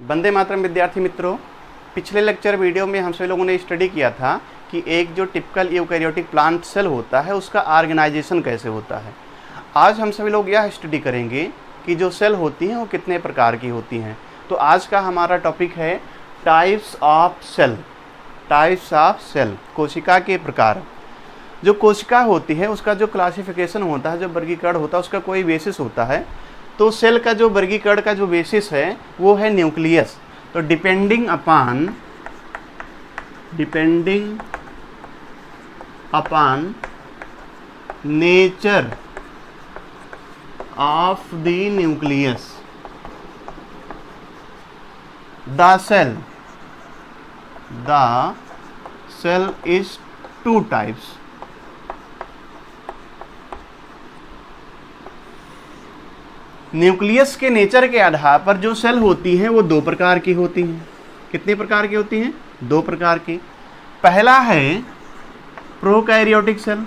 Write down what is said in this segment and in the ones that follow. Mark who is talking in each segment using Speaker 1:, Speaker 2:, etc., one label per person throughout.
Speaker 1: वंदे मातरम विद्यार्थी मित्रों, पिछले लेक्चर वीडियो में हम सभी लोगों ने स्टडी किया था कि एक जो टिपिकल यूकैरियोटिक प्लांट सेल होता है उसका ऑर्गेनाइजेशन कैसे होता है। आज हम सभी लोग यह स्टडी करेंगे कि जो सेल होती हैं वो कितने प्रकार की होती हैं। तो आज का हमारा टॉपिक है types of cell. Types of cell, कोशिका के प्रकार। जो कोशिका होती है उसका जो क्लासिफिकेशन होता है, जो वर्गीकरण होता है, उसका कोई बेसिस होता है। तो सेल का जो वर्गीकरण का जो बेसिस है वो है न्यूक्लियस। तो depending upon nature of the nucleus the cell is two types. Nucleus के नेचर के आधार पर जो सेल होती हैं वो दो प्रकार की होती हैं। कितने प्रकार की होती हैं? दो प्रकार की। पहला है प्रोकैरियोटिक सेल।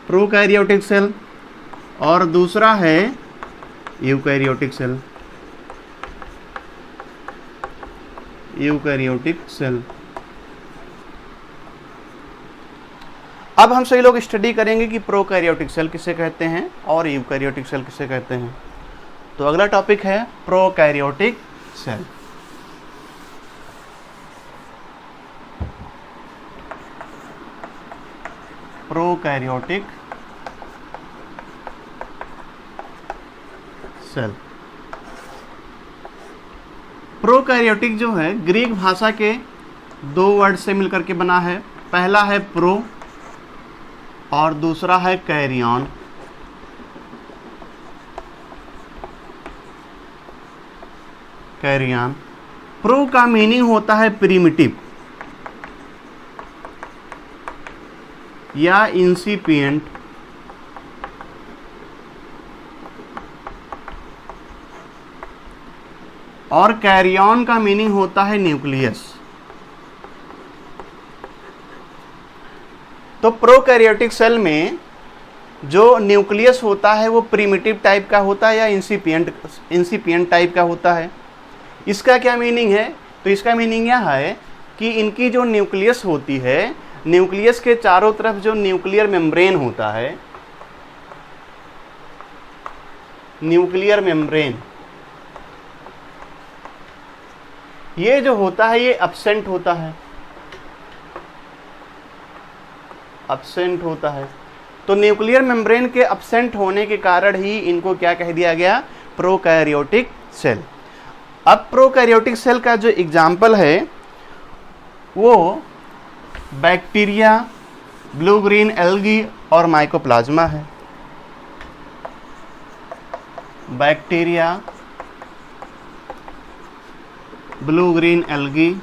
Speaker 1: प्रोकैरियोटिक सेल और दूसरा है यूकैरियोटिक सेल। Eukaryotic cell. अब हम सभी लोग स्टडी करेंगे कि प्रोकैरियोटिक सेल किसे कहते हैं और यूकैरियोटिक सेल किसे कहते हैं। तो अगला टॉपिक है prokaryotic cell. Prokaryotic cell. Prokaryotic जो है ग्रीक भाषा के दो वर्ड से मिलकर के बना है। पहला है प्रो और दूसरा है कैरियन। कैरियन। प्रो का मीनिंग होता है प्रिमिटिव या इंसिपिएंट, और कैरियन का मीनिंग होता है न्यूक्लियस। तो प्रोकैरियोटिक सेल में जो न्यूक्लियस होता है वो प्रिमिटिव टाइप का होता है या इंसिपिएंट टाइप का होता है। इसका क्या मीनिंग है? तो इसका मीनिंग यह है कि इनकी जो न्यूक्लियस होती है, न्यूक्लियस के चारों तरफ जो न्यूक्लियर मेम्ब्रेन होता है, न्यूक्लियर मेम्ब्रेन, ये जो होता है ये एब्सेंट होता है। एब्सेंट होता है। तो न्यूक्लियर मेम्ब्रेन के एब्सेंट होने के कारण ही इनको क्या कह दिया गया? Prokaryotic cell. अब प्रोकैरियोटिक सेल का जो एग्जाम्पल है वो बैक्टीरिया, ब्लू ग्रीन एल्गी और माइकोप्लाज्मा है। बैक्टीरिया, ब्लू ग्रीन एल्गी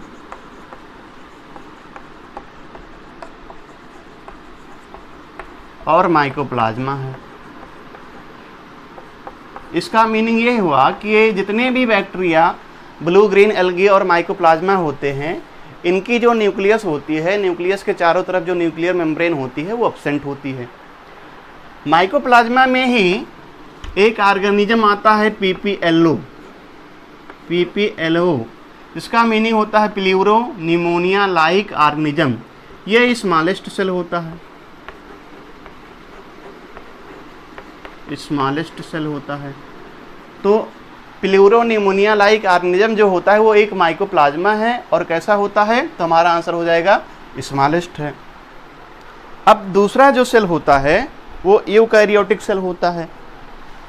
Speaker 1: और माइकोप्लाज्मा है। इसका मीनिंग ये हुआ कि ये जितने भी बैक्टीरिया, ब्लू ग्रीन एल्गी और माइकोप्लाज्मा होते हैं, इनकी जो न्यूक्लियस होती है, न्यूक्लियस के चारों तरफ जो न्यूक्लियर मेम्ब्रेन होती है वो एब्सेंट होती है। माइकोप्लाज्मा में ही एक ऑर्गेनिज्म आता है पीपीएलओ। पीपीएलओ इसका मीनिंग होता है प्ल्यूरो निमोनिया लाइक ऑर्गेनिज्म। ये स्मॉलेस्ट सेल होता है। स्मॉलेस्ट सेल होता है। तो प्ल्यूरो निमोनिया लाइक ऑर्गेनिज्म जो होता है वो एक माइकोप्लाज्मा है और कैसा होता है? तो हमारा आंसर हो जाएगा स्मॉलेस्ट है। अब दूसरा जो सेल होता है वो यूकैरियोटिक सेल होता है।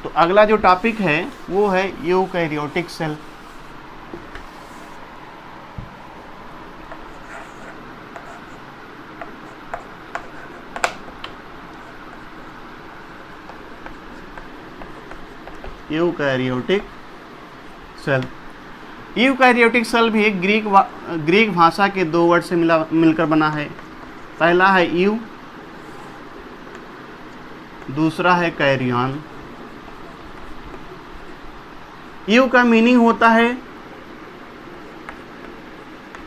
Speaker 1: तो अगला जो टॉपिक है वो है eukaryotic cell. Eukaryotic cell. Eukaryotic cell भी ग्रीक भाषा के दो वर्ड से मिलकर बना है। पहला है यू, दूसरा है कैरियन। यू का मीनिंग होता है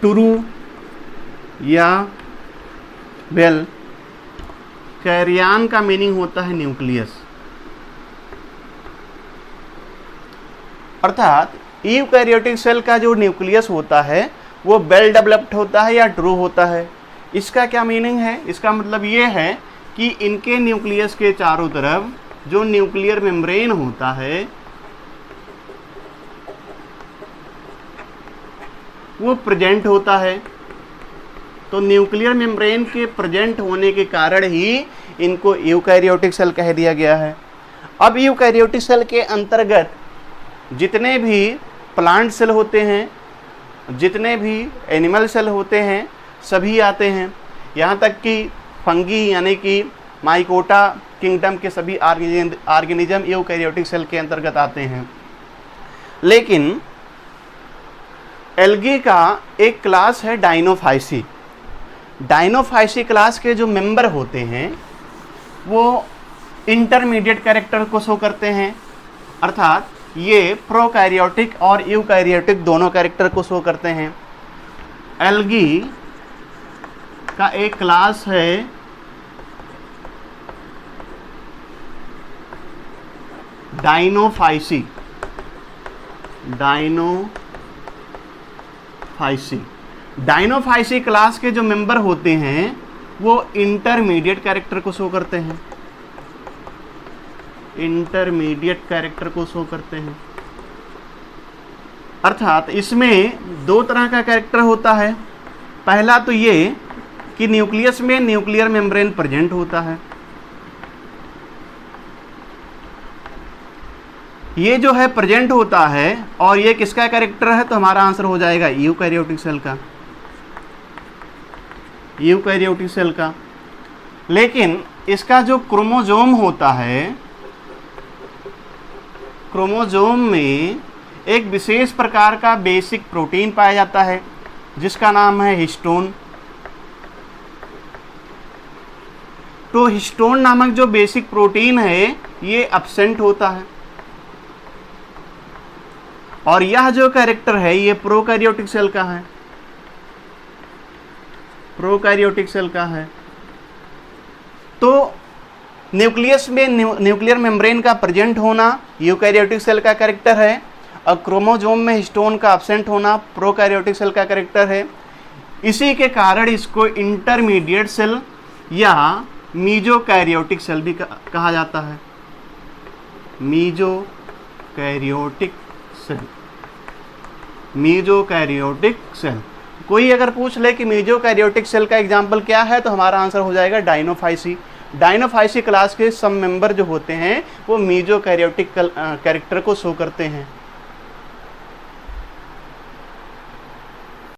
Speaker 1: टुरू या बेल। कैरियन का मीनिंग होता है न्यूक्लियस। अर्थात यूकैरियोटिक सेल का जो न्यूक्लियस होता है वो वेल डेवलप्ड होता है या ट्रू होता है। इसका क्या मीनिंग है? इसका मतलब ये है कि इनके न्यूक्लियस के चारों तरफ जो न्यूक्लियर मेम्ब्रेन होता है वो प्रेजेंट होता है। तो न्यूक्लियर मेम्ब्रेन के प्रेजेंट होने के कारण ही इनको यूकैरियोटिक सेल कह दिया गया है। अब यूकैरियोटिक सेल के अंतर्गत जितने भी प्लांट सेल होते हैं, जितने भी एनिमल सेल होते हैं, सभी आते हैं। यहाँ तक कि फंगी यानी कि माइकोटा किंगडम के सभी ऑर्गेनिज्म यूकैरियोटिक सेल के अंतर्गत आते हैं। लेकिन एल्गी का एक क्लास है डाइनोफाइसी। डाइनोफाइसी क्लास के जो मेंबर होते हैं वो इंटरमीडिएट कैरेक्टर को शो करते हैं, अर्थात ये प्रोकैरियोटिक और यूकैरियोटिक दोनों कैरेक्टर को शो करते हैं। एल्गी का एक क्लास है डाइनोफाइसी। डाइनोफाइसी क्लास के जो मेंबर होते हैं वो इंटरमीडिएट कैरेक्टर को शो करते हैं। इंटरमीडिएट कैरेक्टर को शो करते हैं, अर्थात इसमें दो तरह का कैरेक्टर होता है। पहला तो ये कि न्यूक्लियस में न्यूक्लियर मेम्ब्रेन प्रेजेंट होता है। ये जो है प्रेजेंट होता है और ये किसका कैरेक्टर है? तो हमारा आंसर हो जाएगा यूकैरियोटिक सेल का। यूकैरियोटिक सेल का। लेकिन इसका जो क्रोमोसोम होता है, क्रोमोसोम में एक विशेष प्रकार का बेसिक प्रोटीन पाया जाता है जिसका नाम है हिस्टोन। तो हिस्टोन नामक जो बेसिक प्रोटीन है ये एब्सेंट होता है और यह जो कैरेक्टर है ये प्रोकैरियोटिक सेल का है। प्रोकैरियोटिक सेल का है। तो न्यूक्लियस में न्यूक्लियर मेम्ब्रेन का प्रेजेंट होना यूकैरियोटिक सेल का कैरेक्टर है और क्रोमोसोम में हिस्टोन का एब्सेंट होना प्रोकैरियोटिक सेल का कैरेक्टर है। इसी के कारण इसको इंटरमीडिएट सेल या मीजोकैरियोटिक सेल भी कहा जाता है। मीजोकैरियोटिक सेल। मीजोकैरियोटिक सेल। कोई अगर पूछ ले कि मीजोकैरियोटिक सेल का एग्जाम्पल क्या है तो हमारा आंसर हो जाएगा डाइनोफाइसी। डाइनोफाइसी क्लास के सब मेंबर जो होते हैं वो मीजोकैरियोटिक कैरेक्टर को शो करते हैं।